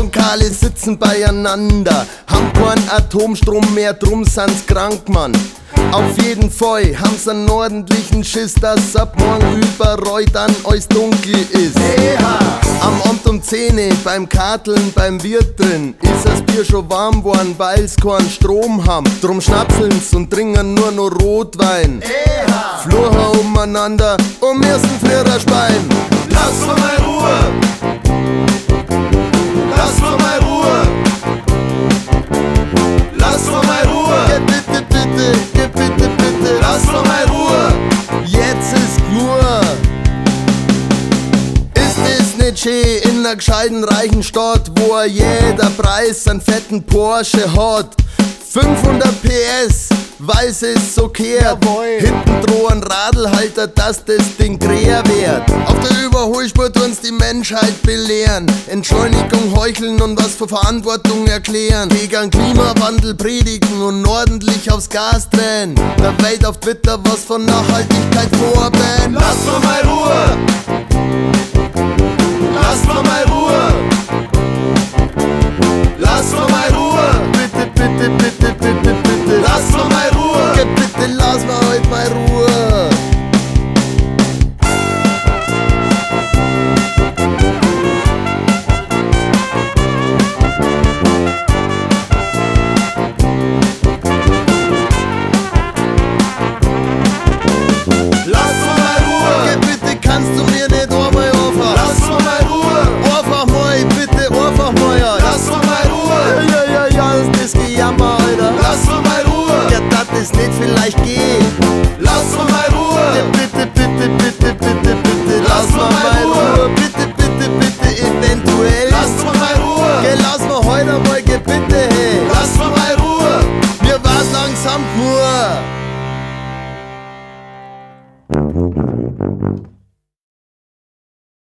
Atomkale sitzen beieinander, haben keinen Atomstrom mehr, drum sind's krank, Mann. Auf jeden Fall haben's einen ordentlichen Schiss, dass ab morgen überall dann alles dunkel ist. Am Abend um 10 beim Karteln, beim Wirt drin, ist das Bier schon warm worden, weil's keinen Strom haben. Drum schnapseln's und trinken nur noch Rotwein. Fluchen umeinander und müssen früher speien. Lass mir mal Ruhe! Lass mir mal Ruhe! Lass mir mal Ruhe! Geh bitte, bitte, geh bitte, bitte, Lass mir mal Ruhe! jetzt ist nur. Ist es nicht schön in ner gescheiten reichen Stadt, wo jeder Preis einen fetten Porsche hat? 500 PS, weil's es so kehrt. Hinten drohen Radlhalter, dass das Ding quer wird. Auf der Überholspur tun's die Menschheit belehren. Entschleunigung heucheln und was für Verantwortung erklären. Gegen Klimawandel predigen und ordentlich aufs Gas drehen. Der Welt auf Twitter was von Nachhaltigkeit vorbären. Lass mir mal Ruhe! Lass mir mal Ruhe! Lass mir mal Ruhe! Bitte, bitte, bitte, bitte, bitte, Lass mir mal Ruhe! Geh bitte, lass mir heute mal Ruhe. Lass mir mal Ruhe! Geh bitte, kannst du mir nicht einmal anfahren? Lass mir mal Ruhe! Einfach mal, bitte, einfach mal, ja. Lass mir mal Ruhe! Ja, das Gejammer, Alter. Lass mir mal Ruhe! Ja, das ist nicht vielleicht geht. Lass mir mal Ruhe! Bitte, bitte, bitte, bitte, bitte, lass mir mal Ruhe. Bitte, bitte, bitte, eventuell. Lass mir mal Ruhe! Geh, lass mir heute mal, geh bitte, hey. Lass mir mal Ruhe! Mir war's langsam nur.